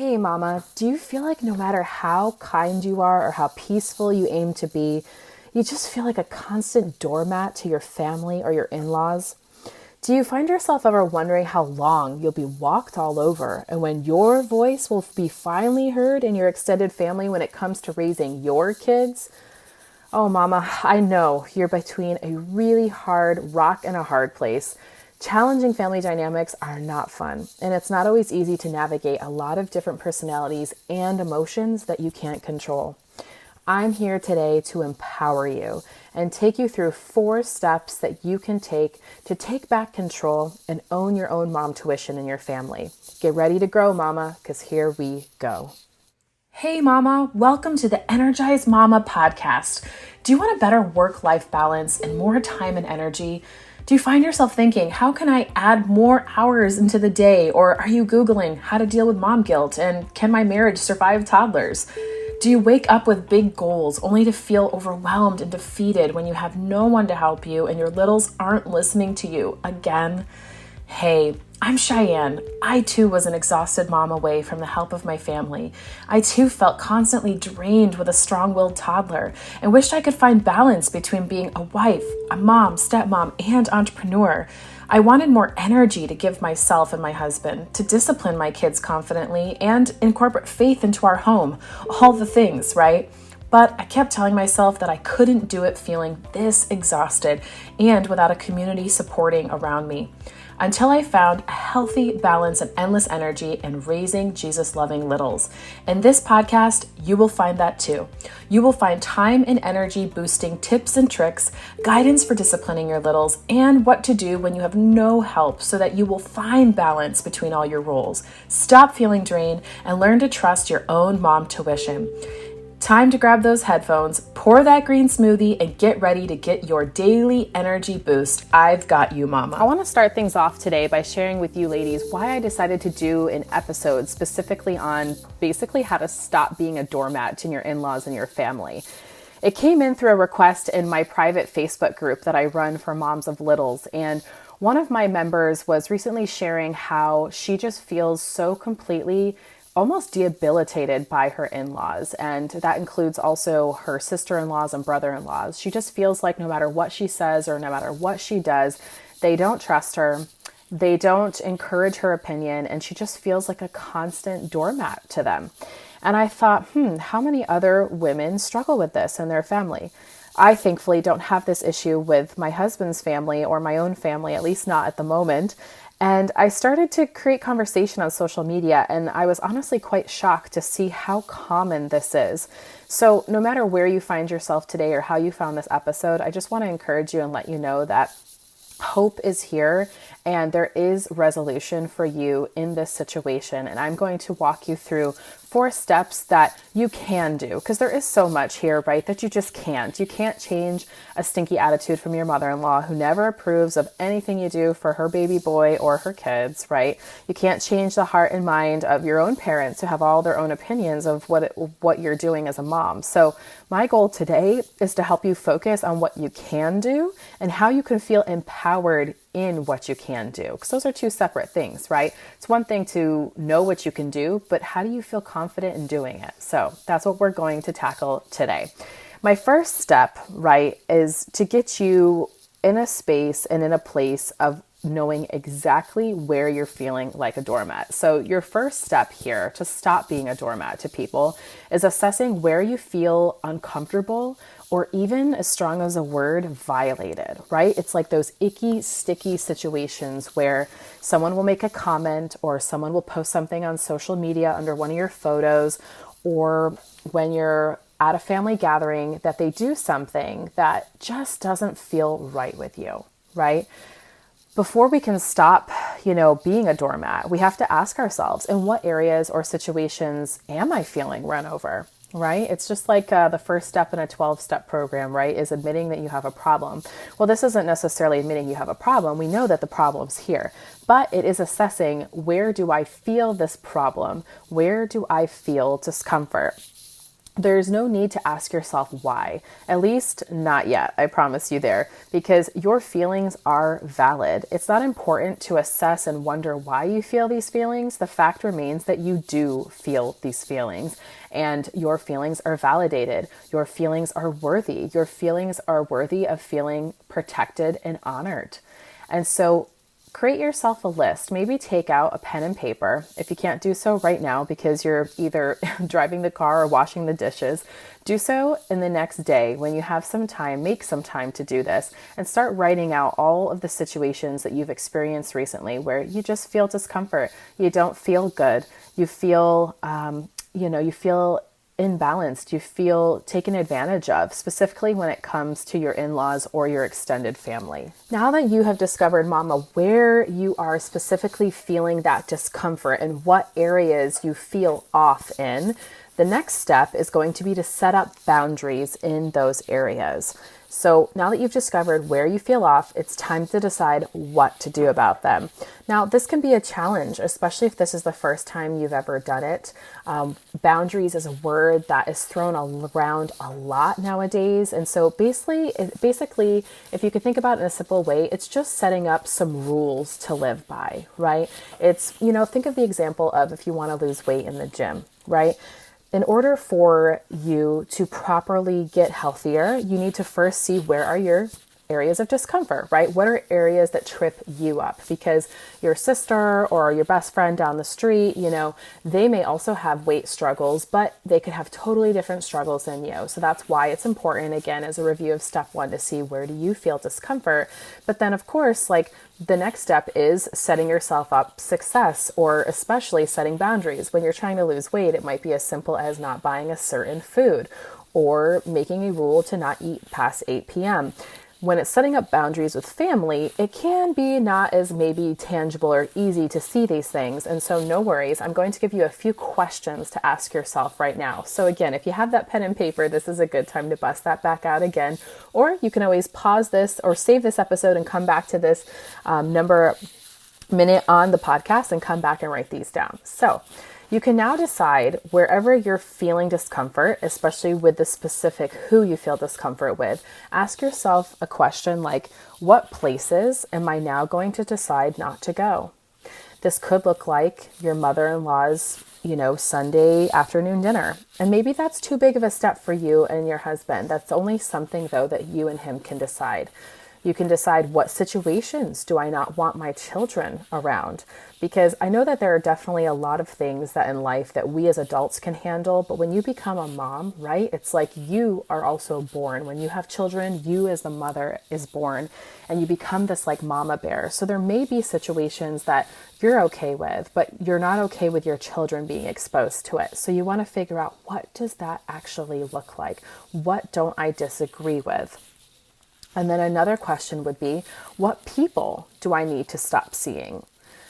Hey mama, do you feel like no matter how kind you are or how peaceful you aim to be, you just feel like a constant doormat to your family or your in-laws? Do you find yourself ever wondering how long you'll be walked all over and when your voice will be finally heard in your extended family when it comes to raising your kids? Oh, mama, I know you're between a really hard rock and a hard place. Challenging family dynamics are not fun, and it's not always easy to navigate a lot of different personalities and emotions that you can't control. I'm here today to empower you and take you through 4 steps that you can take to take back control and own your own mom tuition in your family. Get ready to grow, mama, because here we go. Hey mama, welcome to the Energized Mama podcast. Do you want a better work-life balance and more time and energy? Do you find yourself thinking, how can I add more hours into the day? Or are you Googling how to deal with mom guilt and can my marriage survive toddlers? Do you wake up with big goals only to feel overwhelmed and defeated when you have no one to help you and your littles aren't listening to you again? Hey, I'm Cheyanne. I too was an exhausted mom away from the help of my family. I too felt constantly drained with a strong-willed toddler and wished I could find balance between being a wife, a mom, stepmom, and entrepreneur. I wanted more energy to give myself and my husband, to discipline my kids confidently, and incorporate faith into our home. All the things, right? But I kept telling myself that I couldn't do it feeling this exhausted and without a community supporting around me. Until I found a healthy balance and endless energy in raising Jesus-loving littles. In this podcast, you will find that too. You will find time and energy boosting tips and tricks, guidance for disciplining your littles, and what to do when you have no help so that you will find balance between all your roles. Stop feeling drained and learn to trust your own mom tuition. Time to grab those headphones, pour that green smoothie, and get ready to get your daily energy boost. I've got you, mama. I want to start things off today by sharing with you ladies why I decided to do an episode specifically on basically how to stop being a doormat to your in-laws and your family. It came in through a request in my private Facebook group that I run for moms of littles, and one of my members was recently sharing how she just feels so completely almost debilitated by her in-laws. And that includes also her sister-in-laws and brother-in-laws. She just feels like no matter what she says or no matter what she does, they don't trust her. They don't encourage her opinion. And she just feels like a constant doormat to them. And I thought, how many other women struggle with this in their family? I thankfully don't have this issue with my husband's family or my own family, at least not at the moment. And I started to create conversation on social media, and I was honestly quite shocked to see how common this is. So no matter where you find yourself today or how you found this episode, I just want to encourage you and let you know that hope is here and there is resolution for you in this situation. And I'm going to walk you through 4 steps that you can do, because there is so much here, right, that you just can't. You can't change a stinky attitude from your mother-in-law who never approves of anything you do for her baby boy or her kids, right? You can't change the heart and mind of your own parents who have all their own opinions of what you're doing as a mom. So my goal today is to help you focus on what you can do and how you can feel empowered in what you can do, because those are 2 separate things, right? It's one thing to know what you can do, but how do you feel confident in doing it? So that's what we're going to tackle today. My first step, right, is to get you in a space and in a place of knowing exactly where you're feeling like a doormat. So your first step here to stop being a doormat to people is assessing where you feel uncomfortable or even as strong as a word, violated, right? It's like those icky, sticky situations where someone will make a comment or someone will post something on social media under one of your photos, or when you're at a family gathering that they do something that just doesn't feel right with you, right? Before we can stop, being a doormat, we have to ask ourselves, in what areas or situations am I feeling run over? Right? It's just like the first step in a 12-step program, right? Is admitting that you have a problem. Well, this isn't necessarily admitting you have a problem. We know that the problem's here, but it is assessing, where do I feel this problem? Where do I feel discomfort? There's no need to ask yourself why, at least not yet, I promise you there, because your feelings are valid. It's not important to assess and wonder why you feel these feelings. The fact remains that you do feel these feelings, and your feelings are validated. Your feelings are worthy. Your feelings are worthy of feeling protected and honored. And so create yourself a list. Maybe take out a pen and paper. If you can't do so right now because you're either driving the car or washing the dishes, do so in the next day when you have some time. Make some time to do this and start writing out all of the situations that you've experienced recently where you just feel discomfort. You don't feel good. You feel, you feel imbalanced, you feel taken advantage of, specifically when it comes to your in-laws or your extended family. Now that you have discovered, Mama, where you are specifically feeling that discomfort and what areas you feel off in, the next step is going to be to set up boundaries in those areas. So now that you've discovered where you feel off, it's time to decide what to do about them. Now, this can be a challenge, especially if this is the first time you've ever done it. Boundaries is a word that is thrown around a lot nowadays. And so basically, if you could think about it in a simple way, it's just setting up some rules to live by, right? It's, think of the example of if you want to lose weight in the gym, right? In order for you to properly get healthier, you need to first see where are your areas of discomfort, right? What are areas that trip you up? Because your sister or your best friend down the street, they may also have weight struggles, but they could have totally different struggles than you. So that's why it's important, again, as a review of step 1, to see where do you feel discomfort. But then, of course, the next step is setting yourself up success, or especially setting boundaries. When you're trying to lose weight, it might be as simple as not buying a certain food or making a rule to not eat past 8 p.m. When it's setting up boundaries with family, it can be not as maybe tangible or easy to see these things. And so no worries, I'm going to give you a few questions to ask yourself right now. So again, if you have that pen and paper, this is a good time to bust that back out again. Or you can always pause this or save this episode and come back to this minute on the podcast and come back and write these down. So you can now decide wherever you're feeling discomfort, especially with the specific who you feel discomfort with, ask yourself a question like, what places am I now going to decide not to go? This could look like your mother-in-law's, Sunday afternoon dinner. And maybe that's too big of a step for you and your husband. That's only something, though, that you and him can decide. You can decide, what situations do I not want my children around? Because I know that there are definitely a lot of things that in life that we as adults can handle, but when you become a mom, right, it's like you are also born. When you have children, you as the mother is born, and you become this mama bear. So there may be situations that you're okay with, but you're not okay with your children being exposed to it. So you want to figure out, what does that actually look like? What don't I disagree with? And then another question would be, what people do I need to stop seeing?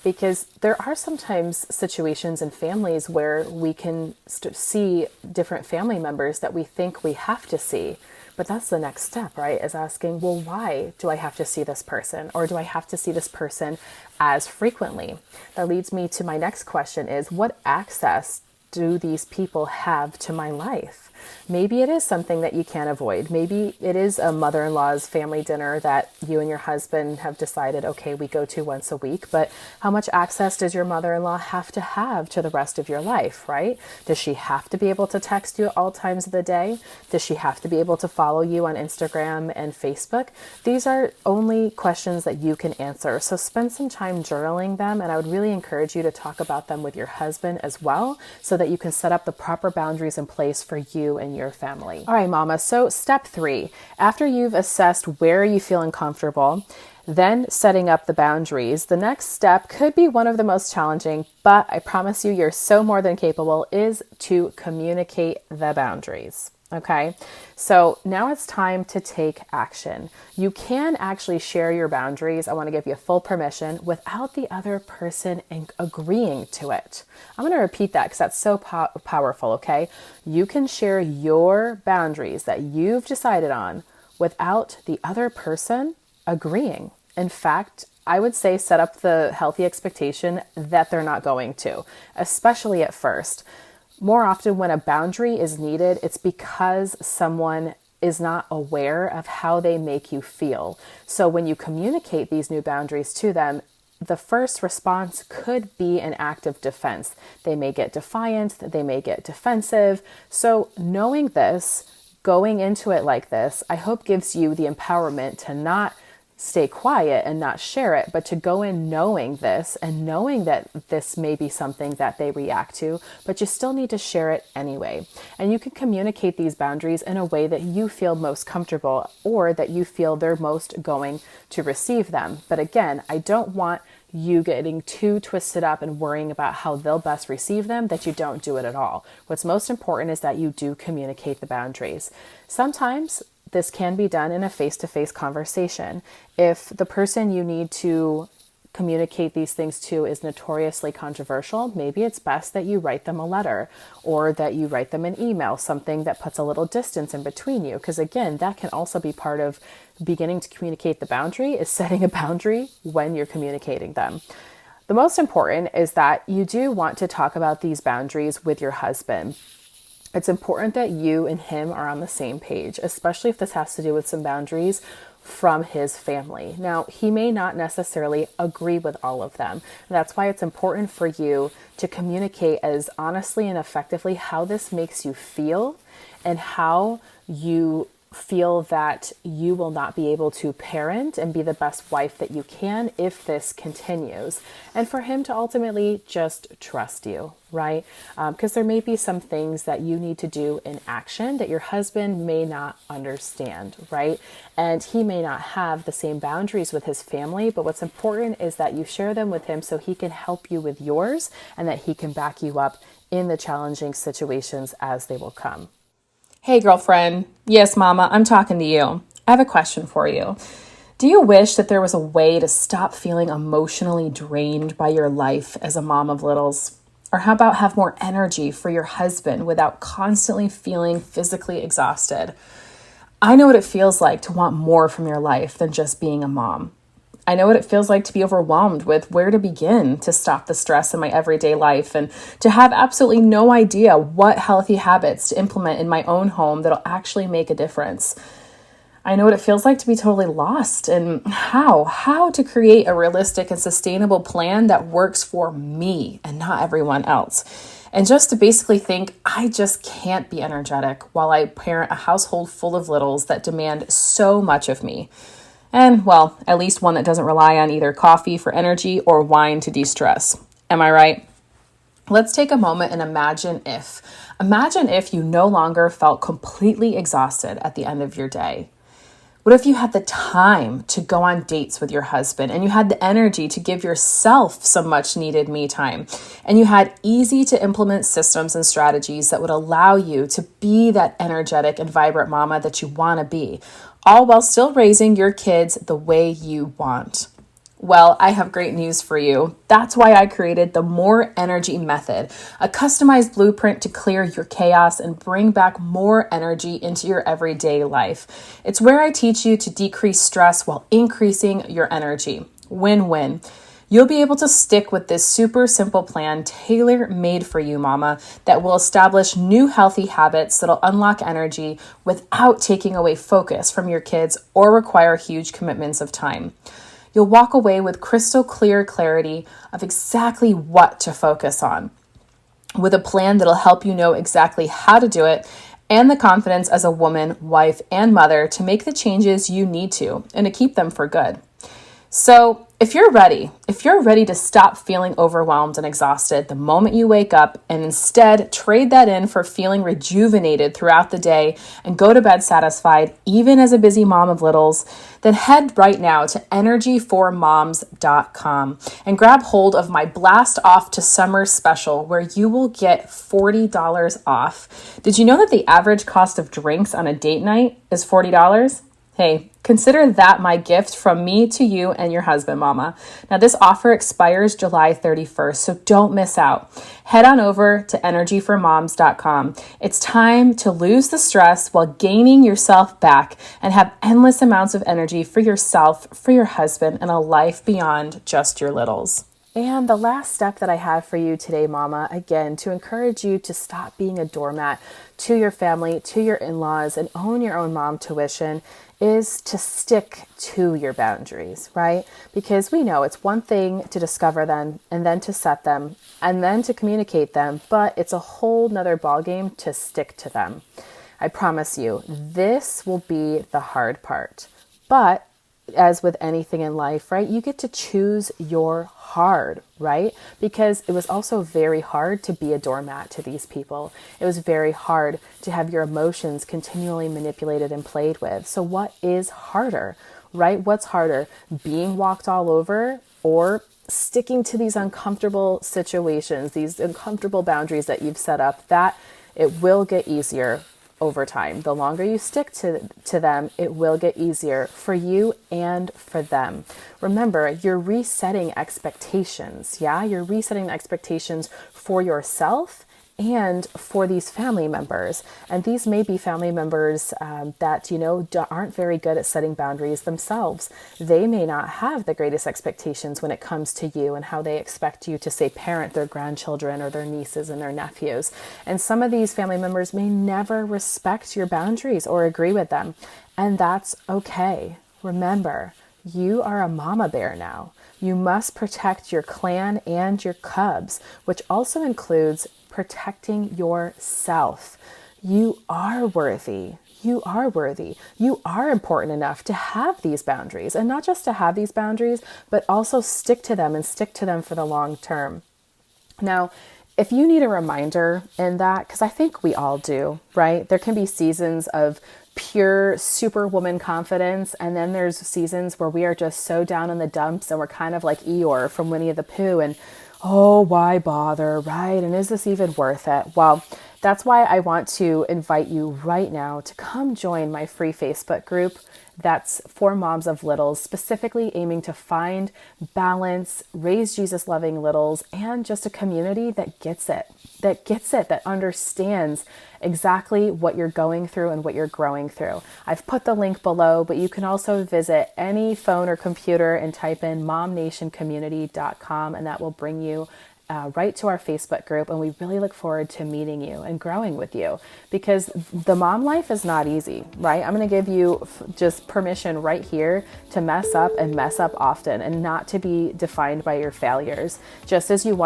Because there are sometimes situations in families where we can see different family members that we think we have to see. But that's the next step, right? Is asking, well, why do I have to see this person? Or do I have to see this person as frequently? That leads me to my next question is, what access do these people have to my life? Maybe it is something that you can't avoid. Maybe it is a mother-in-law's family dinner that you and your husband have decided, okay, we go to once a week, but how much access does your mother-in-law have to the rest of your life, right? Does she have to be able to text you at all times of the day? Does she have to be able to follow you on Instagram and Facebook? These are only questions that you can answer. So spend some time journaling them, and I would really encourage you to talk about them with your husband as well, so that you can set up the proper boundaries in place for you and your family. All right, Mama. So step 3, after you've assessed where you feel uncomfortable, then setting up the boundaries, the next step could be one of the most challenging, but I promise you, you're so more than capable, is to communicate the boundaries. Okay, so now it's time to take action. You can actually share your boundaries. I want to give you full permission without the other person agreeing to it. I'm going to repeat that because that's so powerful, okay? You can share your boundaries that you've decided on without the other person agreeing. In fact, I would say set up the healthy expectation that they're not going to, especially at first. More often when a boundary is needed, it's because someone is not aware of how they make you feel. So when you communicate these new boundaries to them, the first response could be an act of defense. They may get defiant, they may get defensive. So knowing this, going into it like this, I hope gives you the empowerment to not stay quiet and not share it, but to go in knowing this and knowing that this may be something that they react to, but you still need to share it anyway. And you can communicate these boundaries in a way that you feel most comfortable or that you feel they're most going to receive them. But again, I don't want you getting too twisted up and worrying about how they'll best receive them that you don't do it at all. What's most important is that you do communicate the boundaries. Sometimes this can be done in a face-to-face conversation. If the person you need to communicate these things to is notoriously controversial, maybe it's best that you write them a letter or that you write them an email, something that puts a little distance in between you. Because again, that can also be part of beginning to communicate the boundary, is setting a boundary when you're communicating them. The most important is that you do want to talk about these boundaries with your husband. It's important that you and him are on the same page, especially if this has to do with some boundaries from his family. Now, he may not necessarily agree with all of them. That's why it's important for you to communicate as honestly and effectively how this makes you feel and how you feel that you will not be able to parent and be the best wife that you can if this continues. And for him to ultimately just trust you, right? Because there may be some things that you need to do in action that your husband may not understand, right? And he may not have the same boundaries with his family, but what's important is that you share them with him so he can help you with yours and that he can back you up in the challenging situations as they will come. Hey, girlfriend. Yes, mama, I'm talking to you. I have a question for you. Do you wish that there was a way to stop feeling emotionally drained by your life as a mom of littles? Or how about have more energy for your husband without constantly feeling physically exhausted? I know what it feels like to want more from your life than just being a mom. I know what it feels like to be overwhelmed with where to begin to stop the stress in my everyday life and to have absolutely no idea what healthy habits to implement in my own home that'll actually make a difference. I know what it feels like to be totally lost and how to create a realistic and sustainable plan that works for me and not everyone else. And just to basically think, I just can't be energetic while I parent a household full of littles that demand so much of me. And, well, at least one that doesn't rely on either coffee for energy or wine to de-stress. Am I right? Let's take a moment and imagine if. Imagine if you no longer felt completely exhausted at the end of your day. What if you had the time to go on dates with your husband and you had the energy to give yourself some much needed me time and you had easy to implement systems and strategies that would allow you to be that energetic and vibrant mama that you want to be, all while still raising your kids the way you want? Well, I have great news for you. That's why I created the More Energy Method, a customized blueprint to clear your chaos and bring back more energy into your everyday life. It's where I teach you to decrease stress while increasing your energy. Win-win. You'll be able to stick with this super simple plan, tailor-made for you, mama, that will establish new healthy habits that'll unlock energy without taking away focus from your kids or require huge commitments of time. You'll walk away with crystal clear clarity of exactly what to focus on, with a plan that'll help you know exactly how to do it and the confidence as a woman, wife, and mother to make the changes you need to and to keep them for good. So if you're ready to stop feeling overwhelmed and exhausted the moment you wake up and instead trade that in for feeling rejuvenated throughout the day and go to bed satisfied, even as a busy mom of littles, then head right now to energyformoms.com and grab hold of my Blast Off to Summer special where you will get $40 off. Did you know that the average cost of drinks on a date night is $40? Hey, consider that my gift from me to you and your husband, mama. Now, this offer expires July 31st, so don't miss out. Head on over to energyformoms.com. It's time to lose the stress while gaining yourself back and have endless amounts of energy for yourself, for your husband, and a life beyond just your littles. And the last step that I have for you today, Mama, again, to encourage you to stop being a doormat to your family, to your in-laws, and own your own mom tuition, is to stick to your boundaries, right? Because we know it's one thing to discover them and then to set them and then to communicate them, but it's a whole nother ballgame to stick to them. I promise you, this will be the hard part. But as with anything in life, right, you get to choose your hard, right? Because it was also very hard to be a doormat to these people. It was very hard to have your emotions continually manipulated and played with. So what is harder, right? What's harder, being walked all over or sticking to these uncomfortable situations, these uncomfortable boundaries that you've set up? That it will get easier over time. The longer you stick to them, it will get easier for you and for them. Remember, you're resetting expectations. Yeah, you're resetting expectations for yourself and for these family members. And these may be family members that, aren't very good at setting boundaries themselves. They may not have the greatest expectations when it comes to you and how they expect you to, say, parent their grandchildren or their nieces and their nephews. And some of these family members may never respect your boundaries or agree with them. And that's okay. Remember, you are a mama bear now. You must protect your clan and your cubs, which also includes protecting yourself. You are worthy. You are worthy. You are important enough to have these boundaries, and not just to have these boundaries, but also stick to them and stick to them for the long term. Now, if you need a reminder in that, because I think we all do, right? There can be seasons of pure superwoman confidence, and then there's seasons where we are just so down in the dumps and we're kind of like Eeyore from Winnie the Pooh, and oh, why bother, right? And is this even worth it? Well, that's why I want to invite you right now to come join my free Facebook group that's for moms of littles, specifically aiming to find balance, raise Jesus loving littles, and just a community that gets it, that understands exactly what you're going through and what you're growing through. I've put the link below, but you can also visit any phone or computer and type in momnationcommunity.com, and that will bring you right to our Facebook group. And we really look forward to meeting you and growing with you, because the mom life is not easy, right? I'm going to give you just permission right here to mess up and mess up often, and not to be defined by your failures. Just as you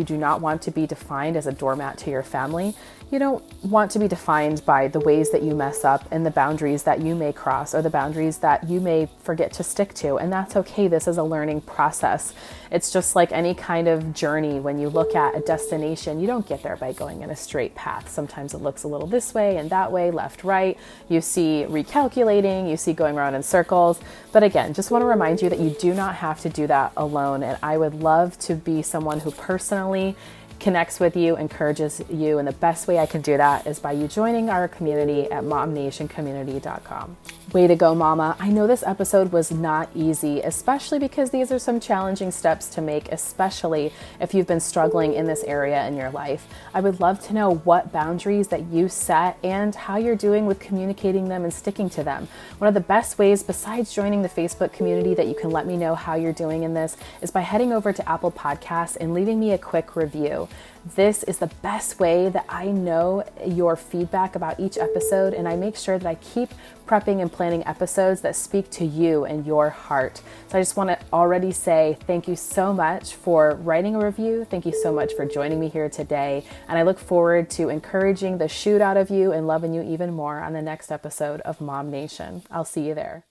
do not want to be defined as a doormat to your family, you don't want to be defined by the ways that you mess up and the boundaries that you may cross or the boundaries that you may forget to stick to. And that's okay. This is a learning process. It's just like any kind of journey. When you look at a destination, you don't get there by going in a straight path. Sometimes it looks a little this way and that way, left, right. You see recalculating, you see going around in circles. But again, just want to remind you that you do not have to do that alone. And I would love to be someone who personally connects with you, encourages you, and the best way I can do that is by you joining our community at momnationcommunity.com. Way to go, Mama. I know this episode was not easy, especially because these are some challenging steps to make, especially if you've been struggling in this area in your life. I would love to know what boundaries that you set and how you're doing with communicating them and sticking to them. One of the best ways, besides joining the Facebook community, that you can let me know how you're doing in this is by heading over to Apple Podcasts and leaving me a quick review. This is the best way that I know your feedback about each episode, and I make sure that I keep prepping and planning episodes that speak to you and your heart. So I just want to already say thank you so much for writing a review. Thank you so much for joining me here today. And I look forward to encouraging the shoot out of you and loving you even more on the next episode of Mom Nation. I'll see you there.